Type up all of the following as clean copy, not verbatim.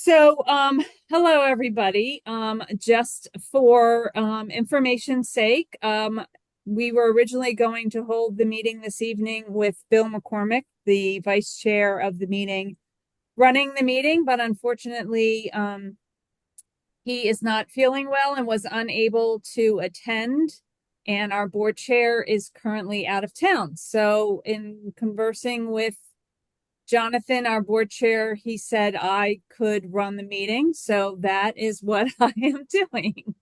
Hello everybody. Just for information's sake, we were originally going to hold the meeting this evening with Bill McCormick, the vice chair of the meeting, running the meeting, but unfortunately, he is not feeling well and was unable to attend. And our board chair is currently out of town. So, in conversing with Jonathan, our board chair, he said I could run the meeting. So that is what I am doing.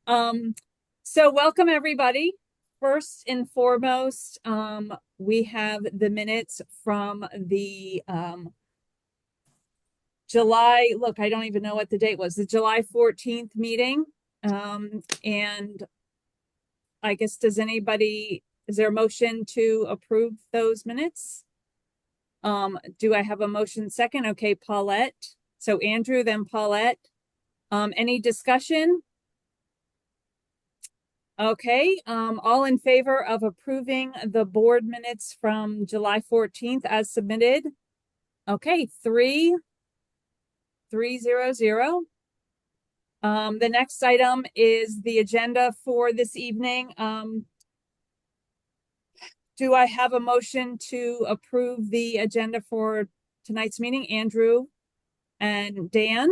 Um, so welcome everybody. First and foremost, we have the minutes from the July, look, I don't even know what the date was, the July 14th meeting. And I guess, is there a motion to approve those minutes? Do I have a motion second? Okay, Paulette. So Andrew, then Paulette. Any discussion? Okay, all in favor of approving the board minutes from July 14th as submitted? Okay, 3-0-0. The next item is the agenda for this evening. Do I have a motion to approve the agenda for tonight's meeting? Andrew and Dan?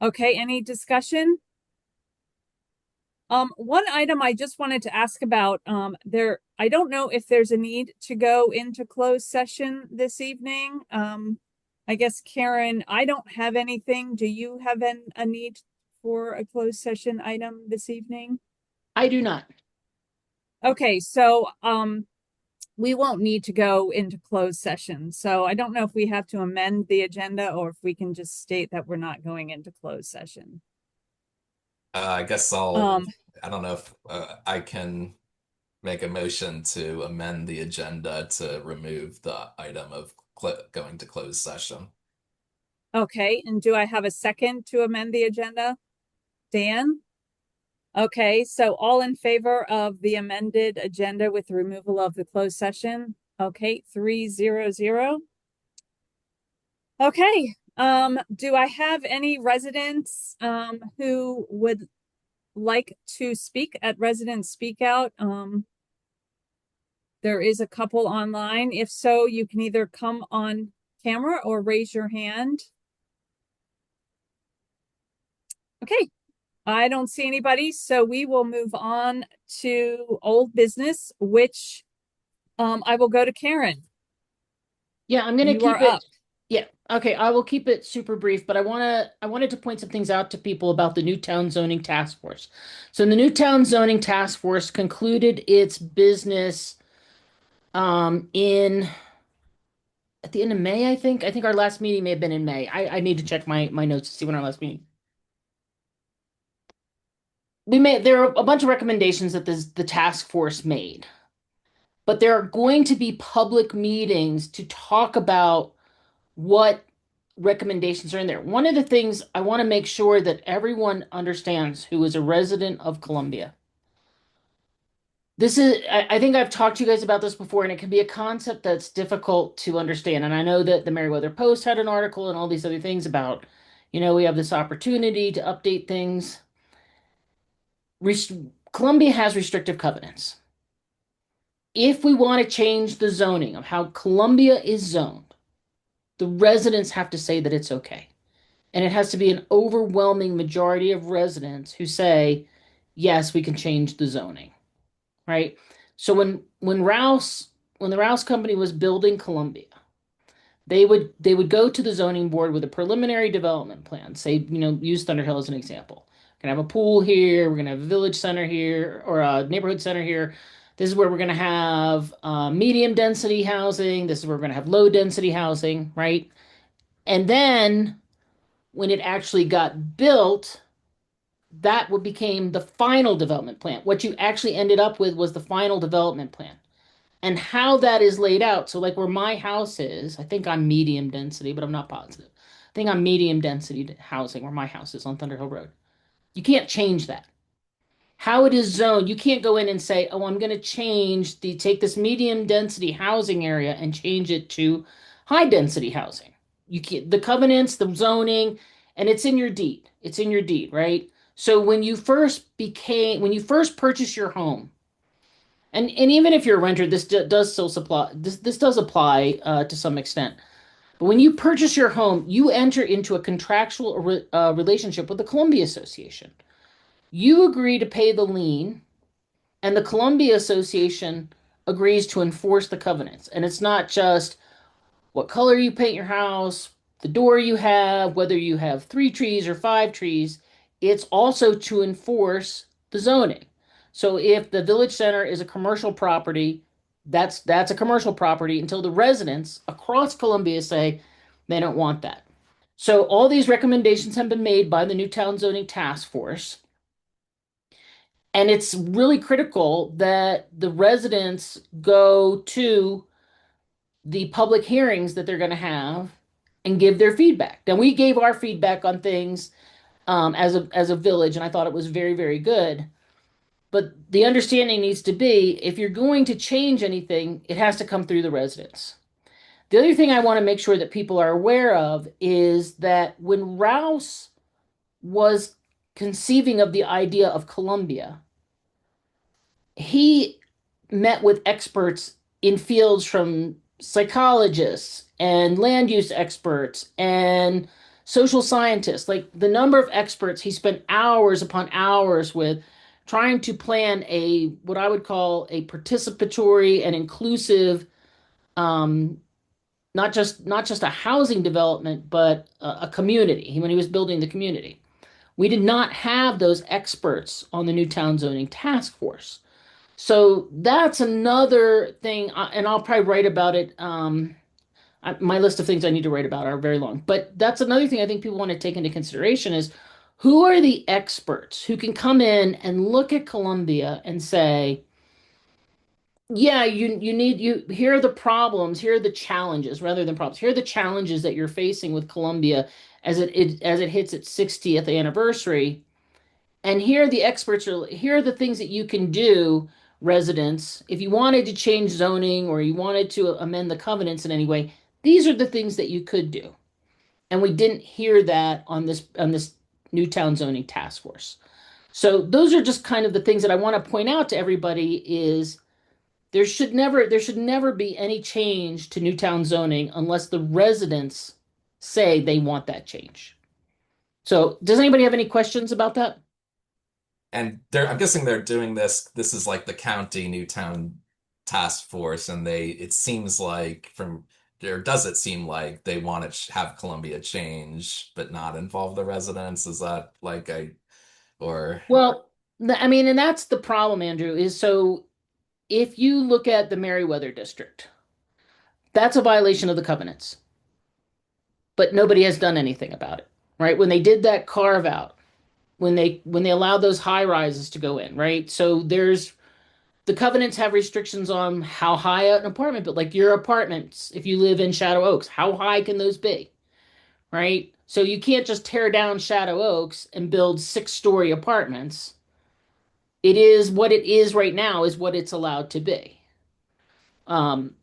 Okay, any discussion? One item I just wanted to ask about, I don't know if there's a need to go into closed session this evening. I guess, Karen, I don't have anything. Do you have a need for a closed session item this evening? I do not. Okay, so, we won't need to go into closed session. So I don't know if we have to amend the agenda or if we can just state that we're not going into closed session. I guess Um, I don't know if I can make a motion to amend the agenda to remove the item of cl going to closed session. okay, and do I have a second to amend the agenda? Dan? Okay, so all in favor of the amended agenda with the removal of the closed session? Okay, 3-0-0. Okay, do I have any residents who would like to speak at Resident Speak Out? There is a couple online. If so, you can either come on camera or raise your hand. Okay, I don't see anybody, so we will move on to old business, which I will go to Karen. Yeah, I'm gonna You are keep up. it. Yeah, okay, I will keep it super brief, but I wanted to point some things out to people about the Newtown Zoning Task Force. So the Newtown Zoning Task Force concluded its business in at the end of May, I think. I think our last meeting may have been in May. I need to check my notes to see when our last meeting. There are a bunch of recommendations that the task force made, but there are going to be public meetings to talk about what recommendations are in there. One of the things I want to make sure that everyone understands who is a resident of Columbia. I think I've talked to you guys about this before, and it can be a concept that's difficult to understand. And I know that the Meriwether Post had an article and all these other things about, we have this opportunity to update things. Columbia has restrictive covenants. If we want to change the zoning of how Columbia is zoned, the residents have to say that it's okay. And it has to be an overwhelming majority of residents who say, yes, we can change the zoning, right? So when the Rouse company was building Columbia, they would go to the zoning board with a preliminary development plan. Say, use Thunderhill as an example. We're gonna have a pool here. We're gonna have a village center here or a neighborhood center here. This is where we're gonna have medium density housing. This is where we're gonna have low density housing, right? And then when it actually got built, that what became the final development plan. What you actually ended up with was the final development plan. And how that is laid out. So like where my house is, I think I'm medium density, but I'm not positive. I think I'm medium density housing where my house is on Thunderhill Road. You can't change that. How it is zoned, you can't go in and say, "Oh, I'm going to take this medium density housing area and change it to high density housing." You can't, the covenants, the zoning, and it's in your deed. It's in your deed, right? So when you first purchase your home, and even if you're a renter, does still supply, this does apply to some extent. But when you purchase your home, you enter into a contractual relationship with the Columbia Association. You agree to pay the lien, and the Columbia Association agrees to enforce the covenants. And it's not just what color you paint your house, the door you have, whether you have 3 trees or 5 trees. It's also to enforce the zoning. So if the village center is a commercial property, that's a commercial property until the residents across Columbia say they don't want that. So all these recommendations have been made by the Newtown Zoning Task Force. And it's really critical that the residents go to the public hearings that they're going to have and give their feedback. Now, we gave our feedback on things as a village, and I thought it was very, very good. But the understanding needs to be if you're going to change anything, it has to come through the residents. The other thing I want to make sure that people are aware of is that when Rouse was conceiving of the idea of Columbia, he met with experts in fields from psychologists and land use experts and social scientists. Like the number of experts he spent hours upon hours with trying to plan a what I would call a participatory and inclusive not just a housing development but a community when he was building the community. We did not have those experts on the Newtown Zoning Task Force. So that's another thing, and I'll probably write about it. My list of things I need to write about are very long, but that's another thing I think people want to take into consideration is who are the experts who can come in and look at Columbia and say, yeah, you here are the problems, here are the challenges rather than problems. Here are the challenges that you're facing with Columbia as it hits its 60th anniversary. And here are the things that you can do, residents. If you wanted to change zoning or you wanted to amend the covenants in any way, these are the things that you could do. And we didn't hear that on this Newtown Zoning Task Force. So those are just kind of the things that I want to point out to everybody is there should never be any change to Newtown zoning unless the residents say they want that change. So does anybody have any questions about that? And I'm guessing they're doing this. This is like the county Newtown task force, and it seems like does it seem like they want to have Columbia change, but not involve the residents? Is that or, Well, I mean, and that's the problem, Andrew, is so if you look at the Meriwether district, that's a violation of the covenants, but nobody has done anything about it, right? When they did that carve out, when they allowed those high rises to go in, right? So there's the covenants have restrictions on how high an apartment, but like your apartments, if you live in Shadow Oaks, how high can those be, right? So you can't just tear down Shadow Oaks and build 6-story apartments. It is what it is right now is what it's allowed to be. Um,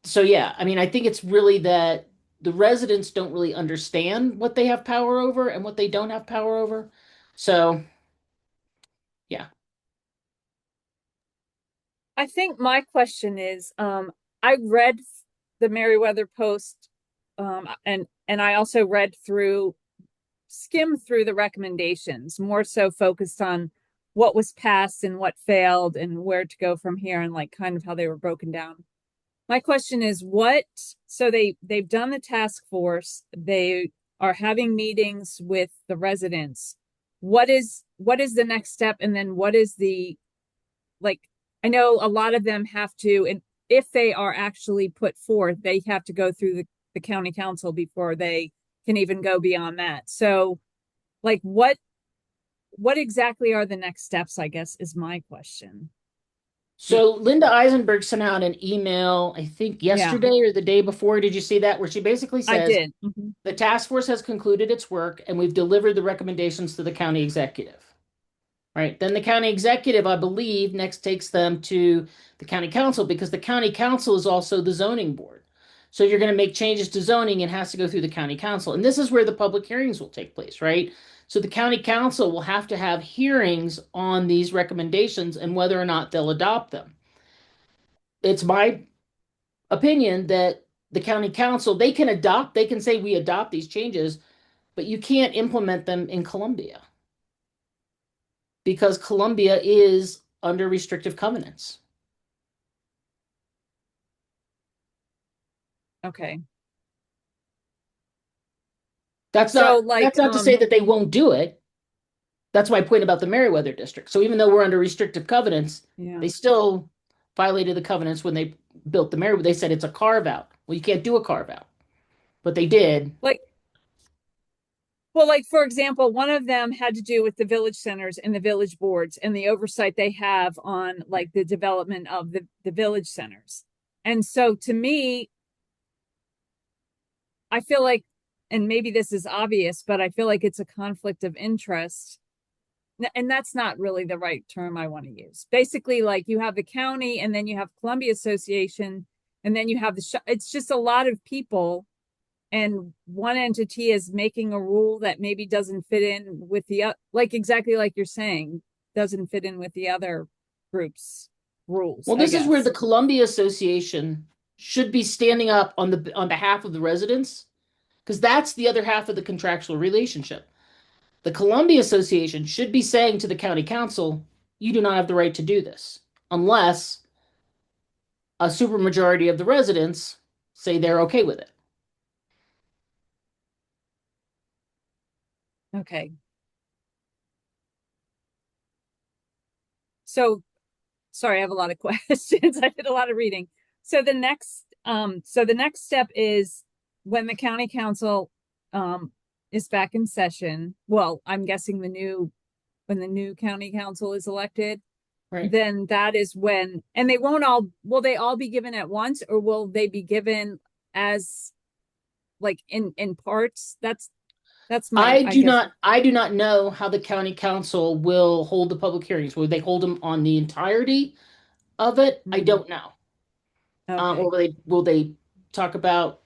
so yeah, I mean, I think it's really that the residents don't really understand what they have power over and what they don't have power over. So yeah. I think my question is, I read the Meriwether Post, and I also skimmed through the recommendations, more so focused on what was passed and what failed and where to go from here and like kind of how they were broken down. My question is so they've done the task force, they are having meetings with the residents. What is the next step? And then what is the like I know a lot of them have to, and if they are actually put forth, they have to go through the county council before they can even go beyond that. So like what exactly are the next steps, I guess, is my question. So Linda Eisenberg sent out an email, I think Yeah, yesterday or the day before. Did you see that? Where she basically I says did. Mhm. the task force has concluded its work and we've delivered the recommendations to the county executive. Right. Then the county executive, I believe, next takes them to the county council because the county council is also the zoning board. So if you're going to make changes to zoning, it has to go through the county council. And this is where the public hearings will take place, right? So the county council will have to have hearings on these recommendations and whether or not they'll adopt them. It's my opinion that the county council, they can say we adopt these changes, but you can't implement them in Columbia because Columbia is under restrictive covenants. Okay. That's So not like, that's not to say that they won't do it. That's my point about the Meriwether district. So even though we're under restrictive covenants, yeah, they still violated the covenants when they built the Meriwether. They said it's a carve out. Well, you can't do a carve out, but they did. like, well, like for example, one of them had to do with the village centers and the village boards and the oversight they have on like the development of the village centers. And so to me, I feel like, and maybe this is obvious, but I feel like it's a conflict of interest. And that's not really the right term I want to use. Basically, like you have the county and then you have Columbia Association and then you have it's just a lot of people, and one entity is making a rule that maybe doesn't fit in with the like exactly like you're saying, doesn't fit in with the other groups rules, Well, I this is where the guess. Columbia Association should be standing up on behalf of the residents, because that's the other half of the contractual relationship. The Columbia Association should be saying to the county council, you do not have the right to do this unless a supermajority of the residents say they're okay with it. Okay. So sorry, I have a lot of questions. I did a lot of reading. So the next step is when the county council is back in session. Well, I'm guessing when the new county council is elected, Right. then that is when, and they won't all, will they all be given at once or will they be given as like in parts? That's my, I guess. I do not know how the county council will hold the public hearings. Will they hold them on the entirety of it? I Hmm, don't know. Or okay. will they talk about,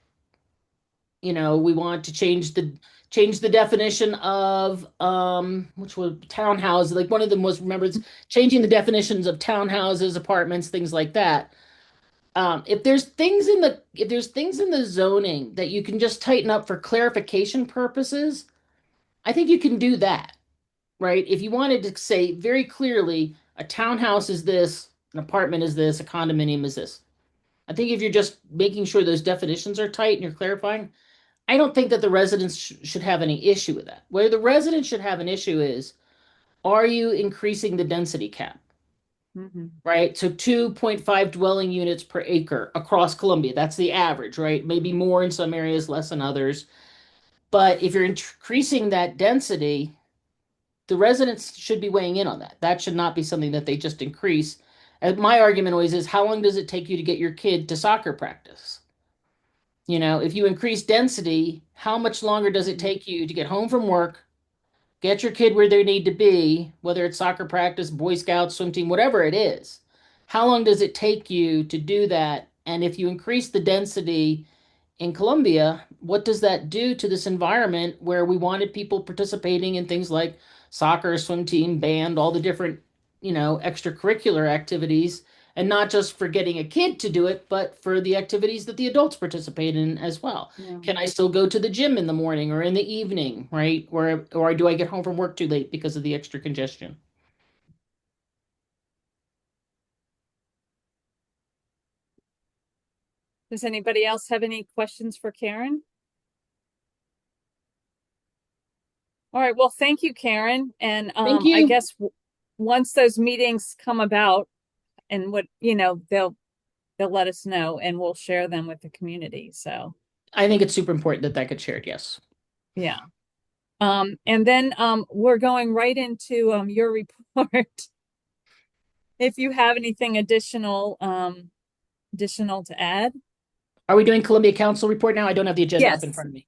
we want to change the definition of which was townhouses. Like one of them was, remember, it's changing the definitions of townhouses, apartments, things like that. If there's things in the zoning that you can just tighten up for clarification purposes, I think you can do that, right? If you wanted to say very clearly a townhouse is this, an apartment is this, a condominium is this. I think if you're just making sure those definitions are tight and you're clarifying, I don't think that the residents should have any issue with that. Where the residents should have an issue is, are you increasing the density cap? Hmm. Right? So 2.5 dwelling units per acre across Columbia. That's the average, right? Maybe more in some areas, less in others. But if you're increasing that density, the residents should be weighing in on that. That should not be something that they just increase. And my argument always is, how long does it take you to get your kid to soccer practice? If you increase density, how much longer does it take you to get home from work, get your kid where they need to be, whether it's soccer practice, Boy Scouts, swim team, whatever it is? How long does it take you to do that? And if you increase the density in Colombia, what does that do to this environment where we wanted people participating in things like soccer, swim team, band, all the different, extracurricular activities, and not just for getting a kid to do it, but for the activities that the adults participate in as well. Yeah. Can I still go to the gym in the morning or in the evening, right? Or do I get home from work too late because of the extra congestion? Does anybody else have any questions for Karen? All right. Well, thank you, Karen. And Thank I you. guess once those meetings come about and they'll let us know and we'll share them with the community. So, I think it's super important that that gets shared. Yes. yeah. And then we're going right into your report. If you have anything additional to add. Are we doing Columbia Council report now? I don't have the agenda up in Yes. front of me.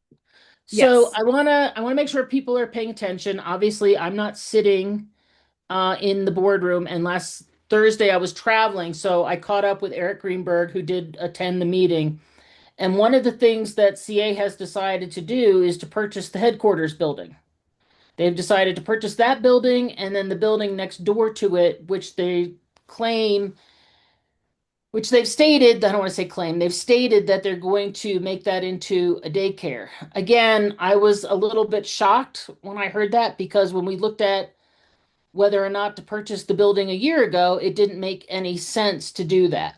So Yes. I wanna make sure people are paying attention. Obviously, I'm not sitting in the boardroom, and last Thursday I was traveling, so I caught up with Eric Greenberg, who did attend the meeting. And one of the things that CA has decided to do is to purchase the headquarters building. They've decided to purchase that building and then the building next door to it, which they claim, which they've stated, I don't want to say claim, they've stated that they're going to make that into a daycare. Again, I was a little bit shocked when I heard that because when we looked at whether or not to purchase the building a year ago, it didn't make any sense to do that.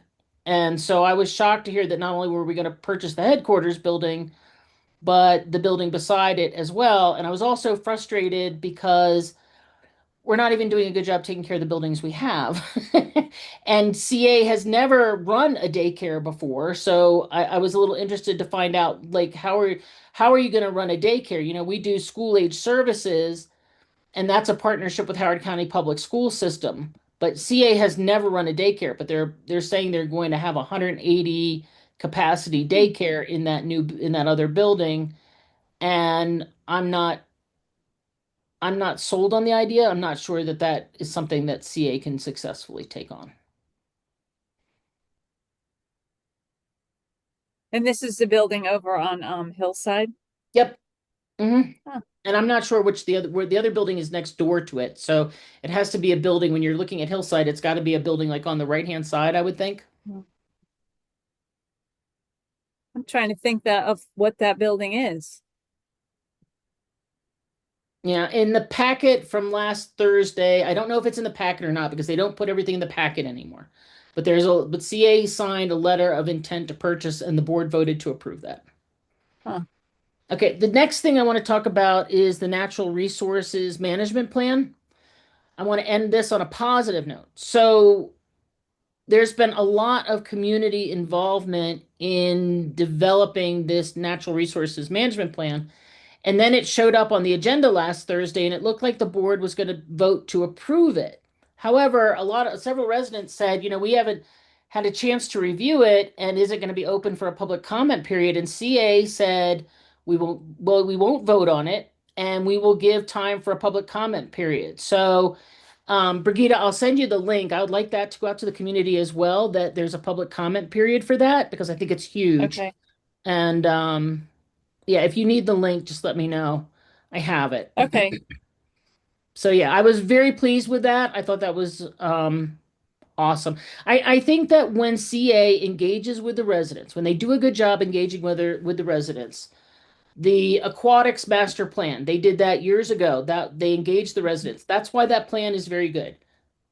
And so I was shocked to hear that not only were we going to purchase the headquarters building, but the building beside it as well. And I was also frustrated because we're not even doing a good job taking care of the buildings we have. And CA has never run a daycare before, so I was a little interested to find out like how are you going to run a daycare? You know, we do school age services, and that's a partnership with Howard County Public School System. But CA has never run a daycare, but they're saying they're going to have 180 capacity daycare in that other building, and I'm not sold on the idea. I'm not sure that that is something that CA can successfully take on. And this is the building over on Hillside. Yep. hmm Huh. And I'm not sure which the other where the other building is next door to it. So it has to be a building when you're looking at Hillside, it's got to be a building like on the right-hand side, I would think. I'm trying to think that of what that building is. Yeah, in the packet from last Thursday, I don't know if it's in the packet or not because they don't put everything in the packet anymore. But CA signed a letter of intent to purchase and the board voted to approve that. Huh. Okay, the next thing I want to talk about is the natural resources management plan. I want to end this on a positive note. So there's been a lot of community involvement in developing this natural resources management plan. And then it showed up on the agenda last Thursday, and it looked like the board was going to vote to approve it. However, several residents said, you know, we haven't had a chance to review it, and is it going to be open for a public comment period? And CA said we won't vote on it, and we will give time for a public comment period. So, Brigida, I'll send you the link. I would like that to go out to the community as well, that there's a public comment period for that because I think it's huge. Okay. And yeah, if you need the link, just let me know. I have it. Okay. So yeah, I was very pleased with that. I thought that was awesome. I think that when CA engages with the residents, when they do a good job engaging with the residents, the aquatics master plan, they did that years ago. That they engaged the residents. That's why that plan is very good.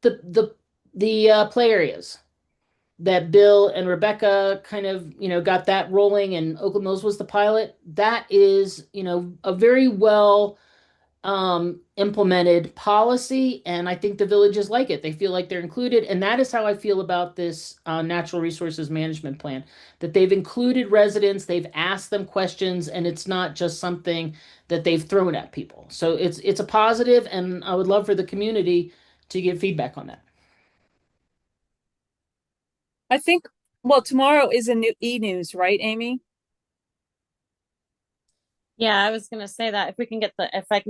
The play areas that Bill and Rebecca kind of, you know, got that rolling and Oakland Mills was the pilot. That is, you know, a very well implemented policy. And I think the villages like it. They feel like they're included. And that is how I feel about this natural resources management plan, that they've included residents, they've asked them questions, and it's not just something that they've thrown at people. So it's a positive, and I would love for the community to give feedback on that. I think, well, tomorrow is a new e-news, right, Amy? Yeah, I was gonna say that if I can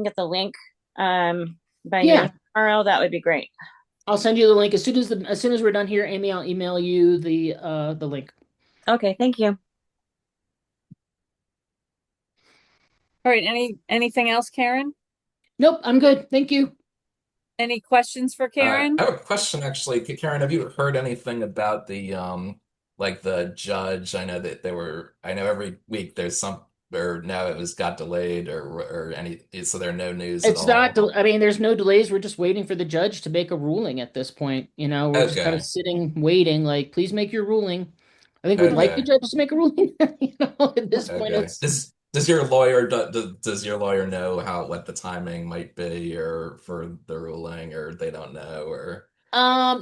get the link by Yeah, noon tomorrow, that would be great. I'll send you the link as soon as we're done here, Amy. I'll email you the link. Okay, thank you. All right. Anything else, Karen? Nope, I'm good. Thank you. Any questions for Karen? I have a question actually. Karen, have you heard anything about the like the judge? I know that I know every week there's some or now it was got delayed or any so there are no news at It's not, all. I mean, there's no delays. We're just waiting for the judge to make a ruling at this point. You know, we're just kind of Okay. sitting, waiting, like, please make your ruling. I think we'd like the Okay. judge to make a ruling. You know, at this point, Okay. it's Does your lawyer know what the timing might be or for the ruling or they don't know or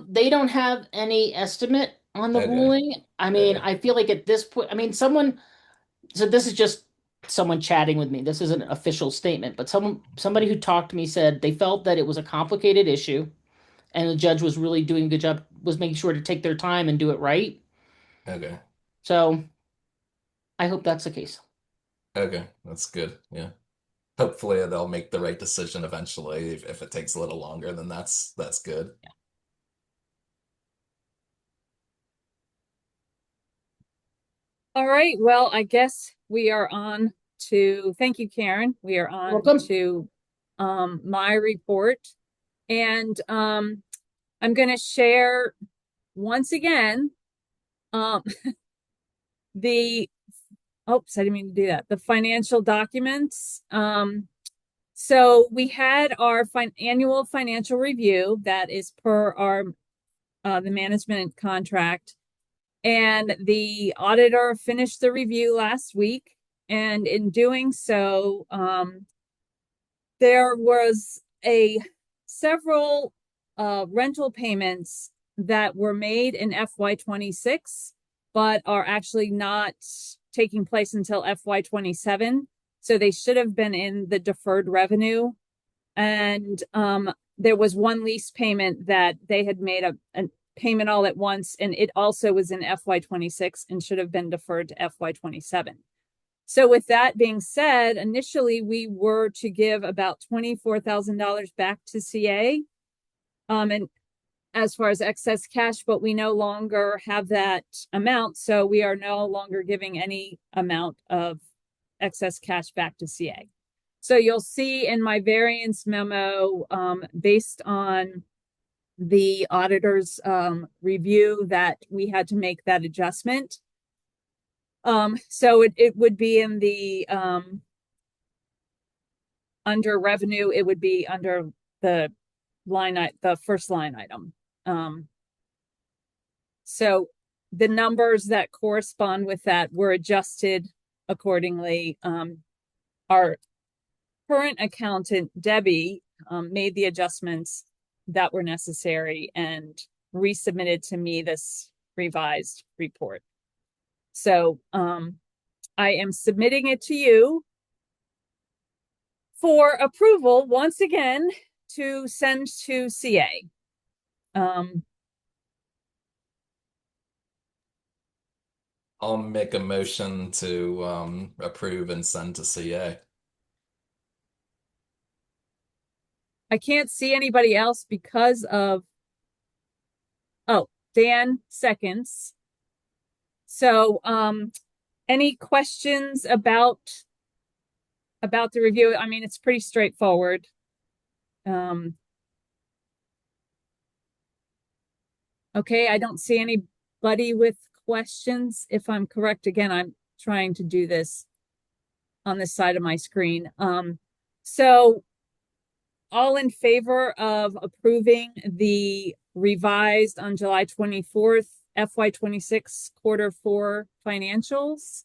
they don't have any estimate on the okay. ruling. I mean, Okay. I feel like at this point, I mean, so this is just someone chatting with me. This is an official statement, but somebody who talked to me said they felt that it was a complicated issue and the judge was really doing a good job, was making sure to take their time and do it right. Okay. So I hope that's the case. Okay. That's good. Yeah. Hopefully they'll make the right decision eventually. If it takes a little longer, then that's good. All right. Well, I guess we are on to, thank you, Karen. We are on Welcome. to my report. And I'm going to share once again um the oops, I didn't mean to do that. The financial documents. So we had our annual financial review that is per our the management contract. And the auditor finished the review last week. And in doing so, there was a several rental payments that were made in FY26, but are actually not taking place until FY27. So they should have been in the deferred revenue. And there was one lease payment that they had made a payment all at once, and it also was in FY26 and should have been deferred to FY27. So with that being said, initially we were to give about $24,000 back to CA. And as far as excess cash, but we no longer have that amount. So we are no longer giving any amount of excess cash back to CA. So you'll see in my variance memo, based on the auditor's review, that we had to make that adjustment. So it would be in the under revenue, it would be under the the first line item. So the numbers that correspond with that were adjusted accordingly. Our current accountant, Debbie, made the adjustments that were necessary and resubmitted to me this revised report. So I am submitting it to you for approval once again to send to CA. I'll make a motion to approve and send to CA. I can't see anybody else because of, oh, Dan seconds. So any questions about the review? I mean, it's pretty straightforward. Okay, I don't see anybody with questions. If I'm correct, again, I'm trying to do this on this side of my screen. So all in favor of approving the revised on July 24th FY26 quarter 4 financials?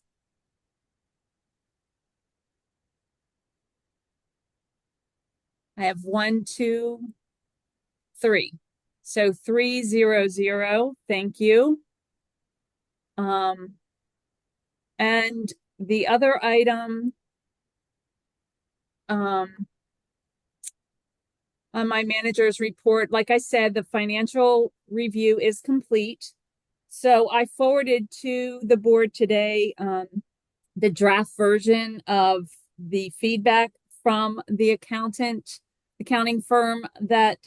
I have 1, 2, 3. So 300. Thank you. And the other item on my manager's report, like I said, the financial review is complete. So I forwarded to the board today the draft version of the feedback from the accounting firm that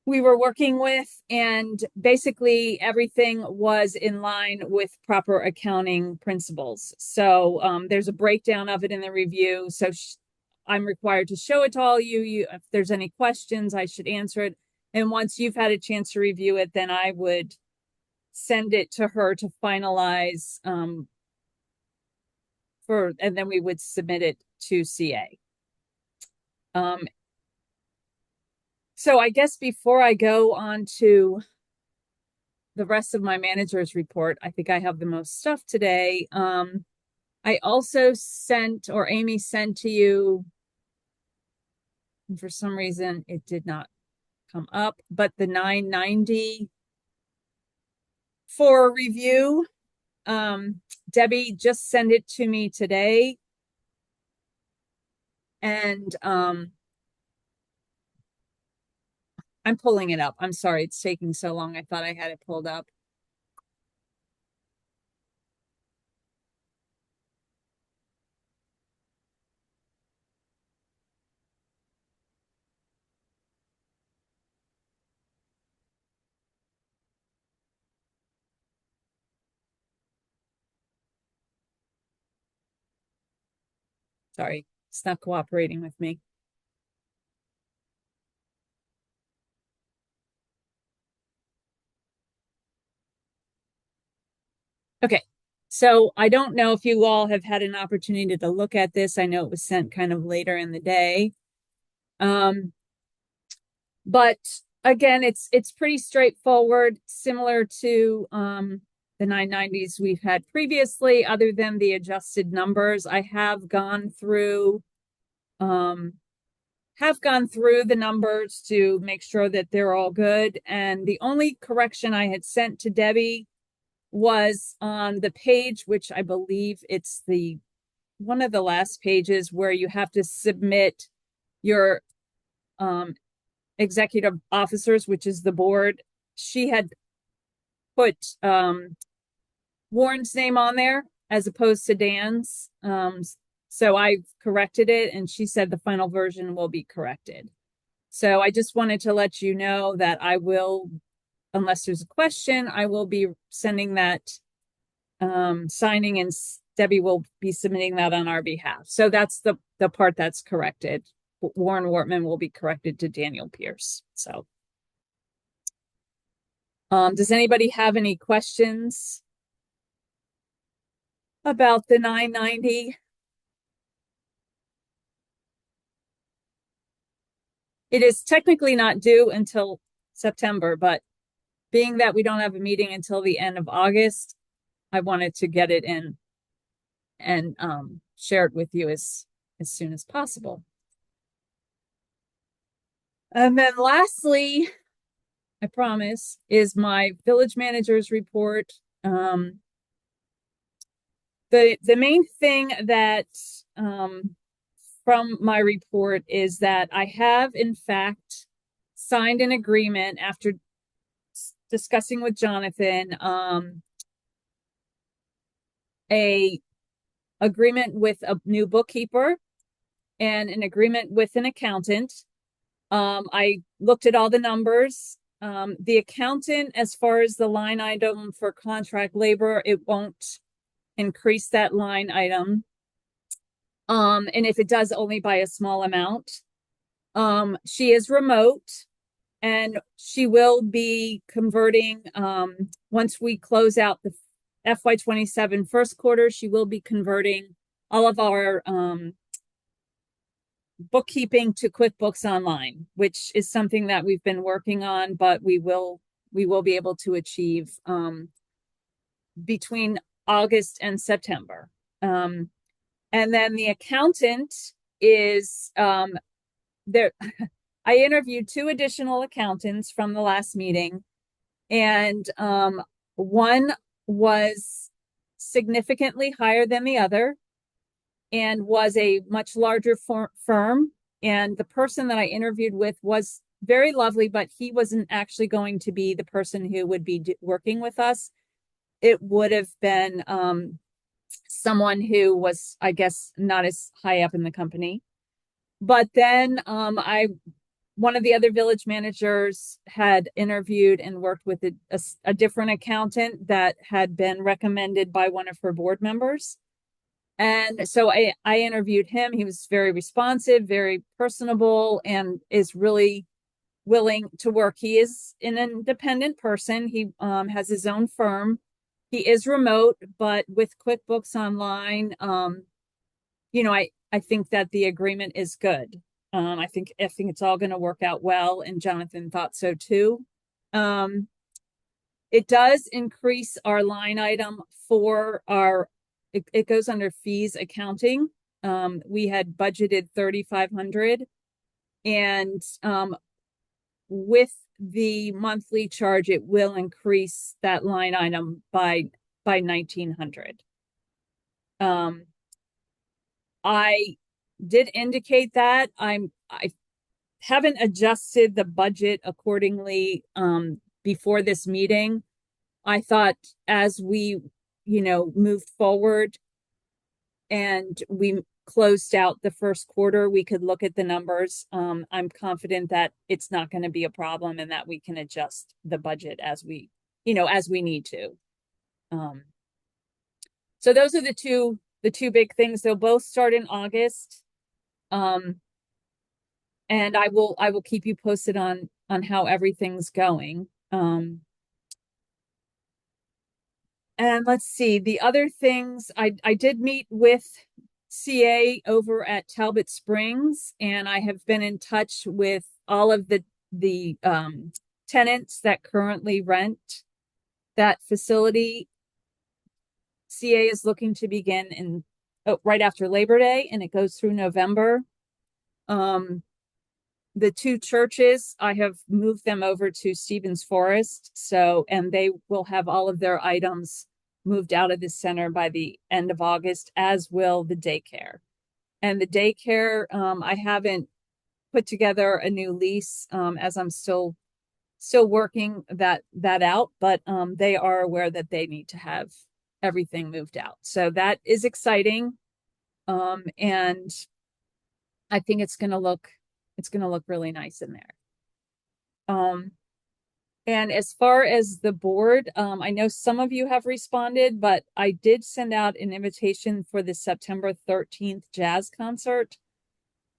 we were working with, and basically everything was in line with proper accounting principles. So there's a breakdown of it in the review. So I'm required to show it to all you. If there's any questions, I should answer it. And once you've had a chance to review it, then I would send it to her to finalize and then we would submit it to CA. So I guess before I go on to the rest of my manager's report, I think I have the most stuff today. I also sent, or Amy sent to you, and for some reason it did not come up, but the 990 for review. Debbie just sent it to me today. And I'm pulling it up. I'm sorry, it's taking so long. I thought I had it pulled up. Sorry, it's not cooperating with me. Okay, so I don't know if you all have had an opportunity to look at this. I know it was sent kind of later in the day. But again, it's pretty straightforward, similar to the 990s we've had previously, other than the adjusted numbers. I have gone through the numbers to make sure that they're all good. And the only correction I had sent to Debbie was on the page, which I believe it's the one of the last pages where you have to submit your executive officers, which is the board. She had put Warren's name on there as opposed to Dan's. So I corrected it, and she said the final version will be corrected. So I just wanted to let you know that I will, unless there's a question, I will be sending that signing, and Debbie will be submitting that on our behalf. So that's the part that's corrected. Warren Wortman will be corrected to Daniel Pierce. So does anybody have any questions about the 990? It is technically not due until September, but being that we don't have a meeting until the end of August, I wanted to get it in and share it with you as soon as possible. And then lastly, I promise, is my village manager's report. The main thing that from my report is that I have in fact signed an agreement after discussing with Jonathan, a agreement with a new bookkeeper and an agreement with an accountant. I looked at all the numbers. The accountant, as far as the line item for contract labor, it won't increase that line item. And if it does, only by a small amount. She is remote, and she will be converting, once we close out the FY27 first quarter, she will be converting all of our bookkeeping to QuickBooks Online, which is something that we've been working on, but we will be able to achieve between August and September. And then the accountant is there. I interviewed 2 additional accountants from the last meeting, and one was significantly higher than the other and was a much larger firm. And the person that I interviewed with was very lovely, but he wasn't actually going to be the person who would be working with us. It would have been someone who was, I guess, not as high up in the company. But then one of the other village managers had interviewed and worked with a different accountant that had been recommended by one of her board members. And so I interviewed him. He was very responsive, very personable, and is really willing to work. He is an independent person. He has his own firm. He is remote, but with QuickBooks Online, I think that the agreement is good. I think it's all going to work out well, and Jonathan thought so too. It does increase our line item for it goes under fees accounting. We had budgeted 3,500, and with the monthly charge, it will increase that line item by 1,900. I did indicate that I haven't adjusted the budget accordingly before this meeting. I thought as we moved forward and we closed out the first quarter, we could look at the numbers. I'm confident that it's not going to be a problem and that we can adjust the budget as we need to. So those are the the two big things. They'll both start in August. And I will keep you posted on how everything's going. And let's see, the other things, I did meet with CA over at Talbot Springs, and I have been in touch with all of the tenants that currently rent that facility. CA is looking to begin right after Labor Day, and it goes through November. The two churches, I have moved them over to Stevens Forest, and they will have all of their items moved out of the center by the end of August, as will the daycare. And the daycare, I haven't put together a new lease, as I'm still working that out, but they are aware that they need to have everything moved out. So that is exciting. And I think it's going to look really nice in there. And as far as the board, I know some of you have responded, but I did send out an invitation for the September 13th jazz concert.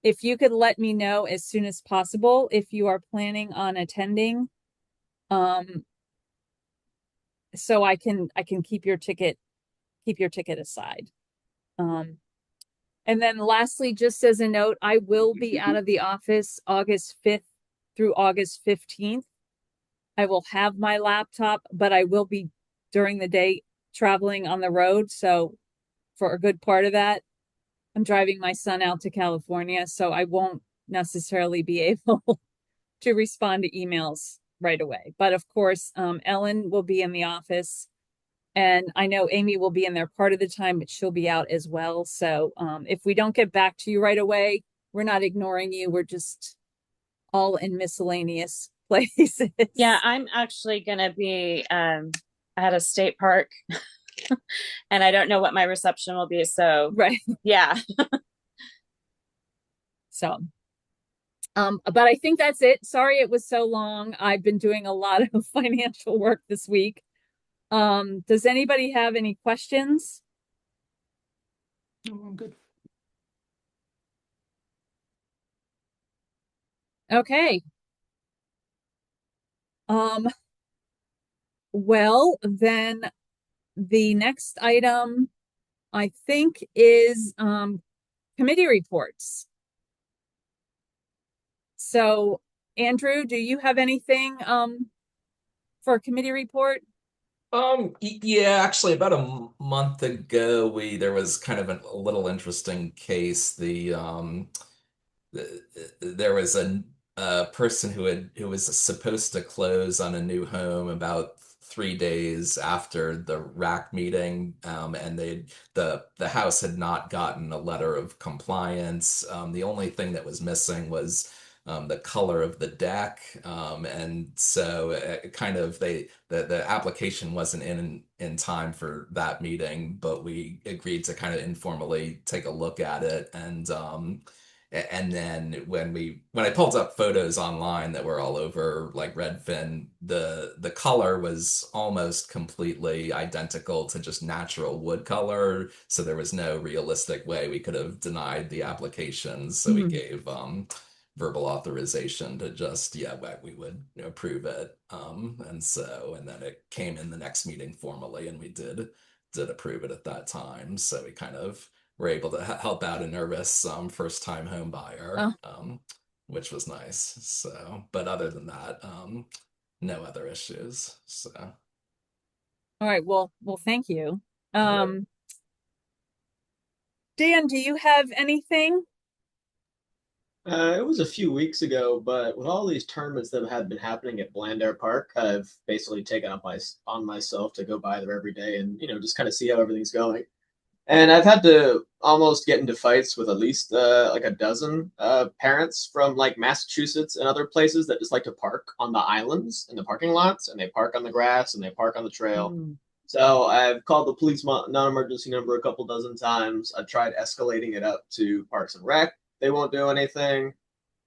If you could let me know as soon as possible if you are planning on attending, so I can keep your ticket aside. And then lastly, just as a note, I will be out of the office August 5th through August 15th. I will have my laptop, but I will be during the day traveling on the road. So for a good part of that, I'm driving my son out to California, so I won't necessarily be able to respond to emails right away. But of course, Ellen will be in the office. And I know Amy will be in there part of the time, but she'll be out as well. So if we don't get back to you right away, we're not ignoring you. We're just all in miscellaneous places. Yeah, I'm actually going to be at a state park and I don't know what my reception will be. So, right. Yeah. So, but I think that's it. Sorry it was so long. I've been doing a lot of financial work this week. Does anybody have any questions? Oh, I'm good. Okay. Well, then the next item I think is committee reports. So, Andrew, do you have anything for a committee report? Yeah, actually, about a month ago, there was kind of a little interesting case. There was a person who was supposed to close on a new home about 3 days after the RAC meeting, and the house had not gotten a letter of compliance. The only thing that was missing was the color of the deck, and so kind of the application wasn't in time for that meeting, but we agreed to kind of informally take a look at it, and then when I pulled up photos online that were all over like Redfin, the color was almost completely identical to just natural wood color, so there was no realistic way we could have denied the application. So we gave verbal authorization to just we would approve it. And then it came in the next meeting formally, and we did approve it at that time. So we kind of were able to help out a nervous first time home buyer, which was nice. So, but other than that, no other issues. So, all right. Well, thank you. Dan, do you have anything? It was a few weeks ago, but with all these tournaments that have been happening at Blandair Park, I've basically taken on myself to go by there every day and just kind of see how everything's going. And I've had to almost get into fights with at least like a dozen parents from like Massachusetts and other places that just like to park on the islands in the parking lots, and they park on the grass and they park on the trail. So I've called the police non-emergency number a couple dozen times. I've tried escalating it up to Parks and Rec. They won't do anything.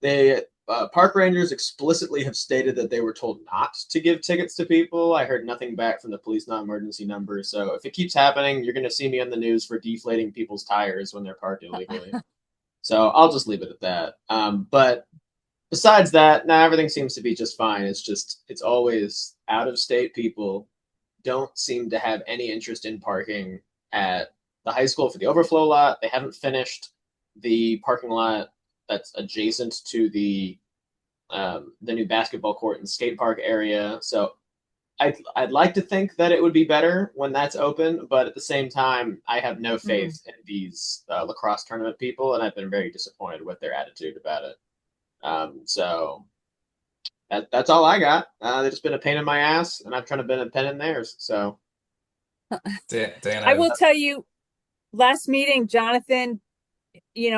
They park rangers explicitly have stated that they were told not to give tickets to people. I heard nothing back from the police non-emergency number. So if it keeps happening, you're going to see me on the news for deflating people's tires when they're parked illegally. So I'll just leave it at that. But besides that, now everything seems to be just fine. It's always out of state people don't seem to have any interest in parking at the high school for the overflow lot. They haven't finished the parking lot that's adjacent to the new basketball court and skate park area. So I'd like to think that it would be better when that's open, but at the same time, I have no faith in these lacrosse tournament people, and I've been very disappointed with their attitude about it. So that's all I got. They've just been a pain in my ass, and I've tried to been a pain in theirs. So Dan, I will tell you, last meeting, Jonathan,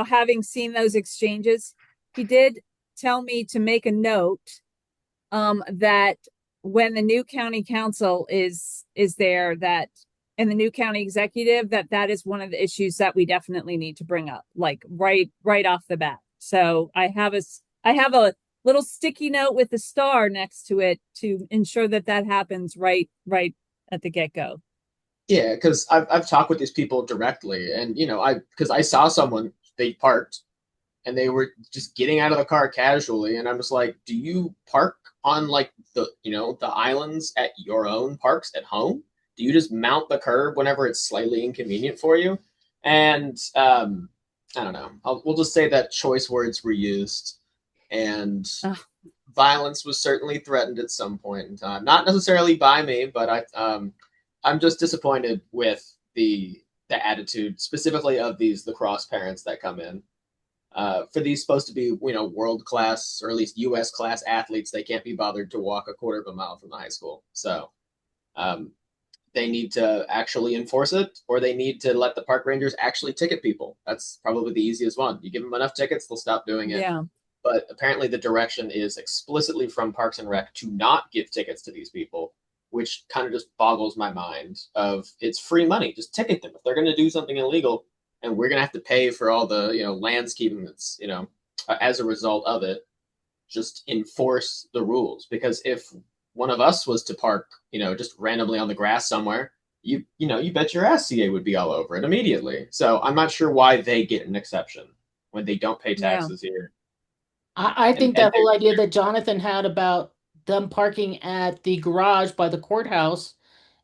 having seen those exchanges, he did tell me to make a note that when the new county council is there, that and the new county executive, that is one of the issues that we definitely need to bring up, like right off the bat. So I have a little sticky note with a star next to it to ensure that happens right at the get-go. yeah, because I've talked with these people directly, and because I saw someone, they parked and they were just getting out of the car casually, and I'm just like, do you park on like the islands at your own parks at home? Do you just mount the curb whenever it's slightly inconvenient for you? And I don't know. We'll just say that choice words were used, and violence was certainly threatened at some point in time. Not necessarily by me, but I'm just disappointed with the attitude, specifically of these lacrosse parents that come in. For these supposed to be, world class or at least U.S. class athletes, they can't be bothered to walk a quarter of a mile from the high school. So they need to actually enforce it, or they need to let the park rangers actually ticket people. That's probably the easiest one. You give them enough tickets, they'll stop doing it. Yeah. But apparently the direction is explicitly from Parks and Rec to not give tickets to these people, which kind of just boggles my mind. Of it's free money, just ticket them. If they're going to do something illegal, and we're going to have to pay for all the landscaping that's as a result of it, just enforce the rules. Because if one of us was to park just randomly on the grass somewhere, you bet your ass CA would be all over it immediately. So I'm not sure why they get an exception when they don't pay taxes here. I think that whole idea that Jonathan had about them parking at the garage by the courthouse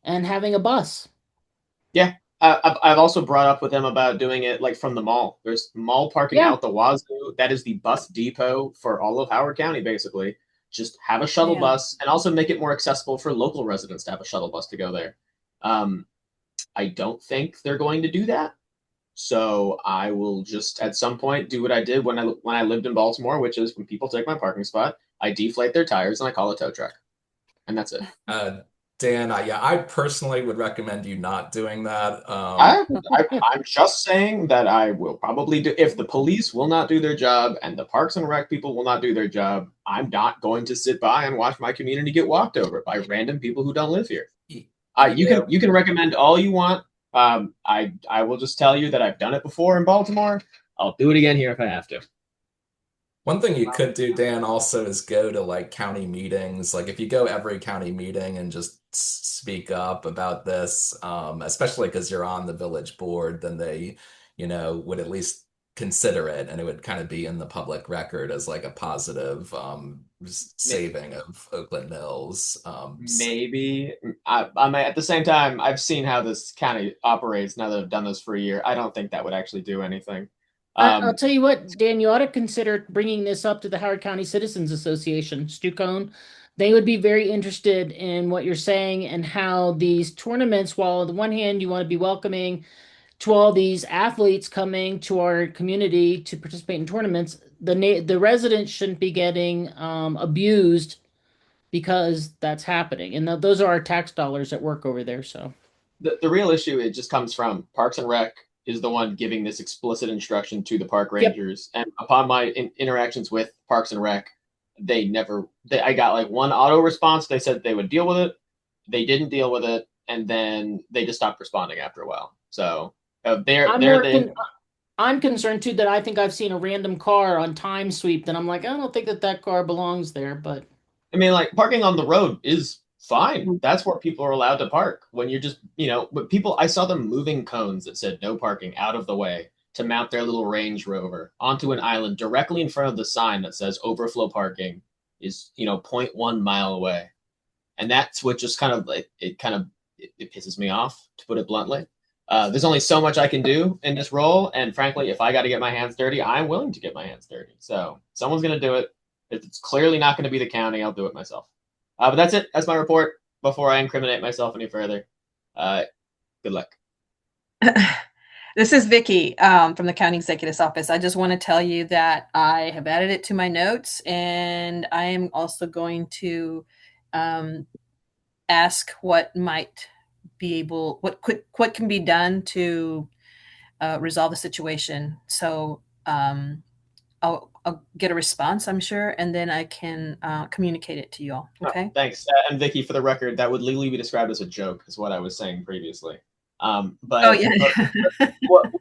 and having a bus. Yeah. I've also brought up with them about doing it like from the mall. There's mall parking out the wazoo. That is the bus depot for all of Howard County, basically. Just have a shuttle bus, and also make it more accessible for local residents to have a shuttle bus to go there. I don't think they're going to do that. So I will just at some point do what I did when I lived in Baltimore, which is when people take my parking spot, I deflate their tires and I call a tow truck, and that's it. Dan, I personally would recommend you not doing that. I'm just saying that I will probably do if the police will not do their job and the Parks and Rec people will not do their job. I'm not going to sit by and watch my community get walked over by random people who don't live here. You can recommend all you want. I will just tell you that I've done it before in Baltimore. I'll do it again here if I have to. One thing you could do, Dan, also is go to like county meetings. Like if you go every county meeting and just speak up about this, especially because you're on the village board, then they, would at least consider it, and it would kind of be in the public record as like a positive saving of Oakland Mills. Maybe I might, at the same time, I've seen how this county operates now that I've done this for a year. I don't think that would actually do anything. I'll tell you what, Dan, you ought to consider bringing this up to the Howard County Citizens Association, Stu Cohn. They would be very interested in what you're saying and how these tournaments, while on the one hand you want to be welcoming to all these athletes coming to our community to participate in tournaments, the residents shouldn't be getting abused because that's happening. And those are our tax dollars at work over there. So the real issue, it just comes from Parks and Rec is the one giving this explicit instruction to the park rangers. Yep. And upon my interactions with Parks and Rec, I got like one auto response. They said they would deal with it. They didn't deal with it. And then they just stopped responding after a while. So I'm concerned too that I think I've seen a random car on time sweep that I'm like, I don't think that car belongs there, but I mean, like parking on the road is fine. That's where people are allowed to park. When you're just, but people, I saw them moving cones that said no parking out of the way to mount their little Range Rover onto an island directly in front of the sign that says overflow parking is, zero point 0.1 mile away. And that's what just kind of like, it pisses me off, to put it bluntly. There's only so much I can do in this role, and frankly, if I got to get my hands dirty, I'm willing to get my hands dirty. So someone's going to do it. If it's clearly not going to be the county, I'll do it myself. But that's it. That's my report. Before I incriminate myself any further, good luck. This is Vicky from the County Executive's Office. I just want to tell you that I have added it to my notes, and I am also going to ask what might be able, what can be done to resolve the situation. So I'll get a response, I'm sure, and then I can communicate it to you all. Okay. Oh, thanks. And Vicky, for the record, that would legally be described as a joke, is what I was saying previously. But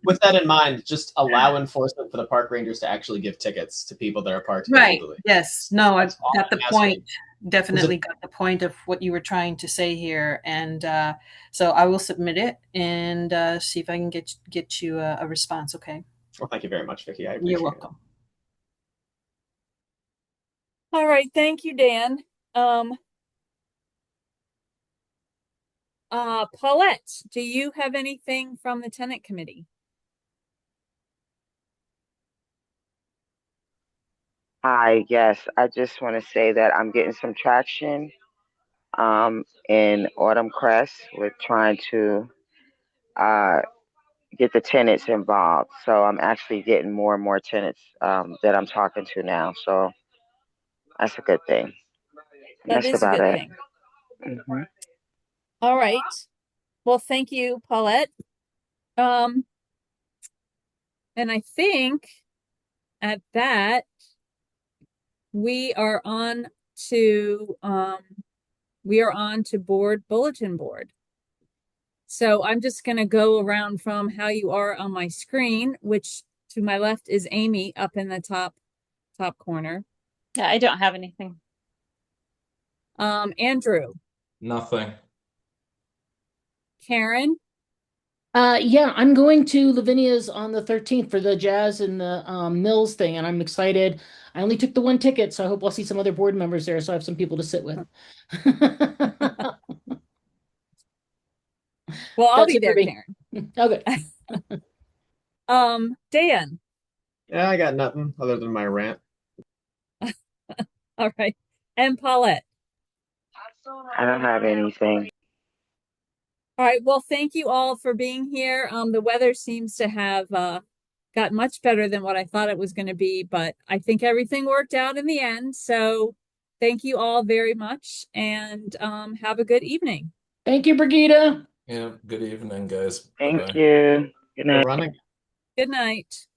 with that in mind, just allow enforcement for the park rangers to actually give tickets to people that are parked illegally. Yes. No, I've got the point. Definitely got the point of what you were trying to say here, and so I will submit it and see if I can get you a response. Okay. Well, thank you very much, Vicky. I appreciate You're welcome. All right, thank you, Dan. Paulette, do you have anything from the tenant committee? Hi, yes. I just want to say that I'm getting some traction in Autumn Crest with trying to get the tenants involved. So I'm actually getting more and more tenants that I'm talking to now. So that's a good thing. That That's is a about good it. thing. Mm-hmm. All right. Well, thank you, Paulette. And I think at that we are on to bulletin board. So I'm just going to go around from how you are on my screen, which to my left is Amy up in the top corner. Yeah, I don't have anything. Andrew. Nothing. Karen. Yeah, I'm going to Lavinia's on the 13th for the jazz and the Mills thing, and I'm excited. I only took the one ticket, so I hope I'll see some other board members there, so I have some people to sit with. Well, I'll be there, Karen. Okay. Dan. Yeah, I got nothing other than my rant. All right. And Paulette. I don't have anything. All right. Well, thank you all for being here. The weather seems to have got much better than what I thought it was going to be, but I think everything worked out in the end. So thank you all very much, and have a good evening. Thank you, Brigida. Yeah, good evening, guys. Thank Bye-bye. you. Good night. Running. Good night.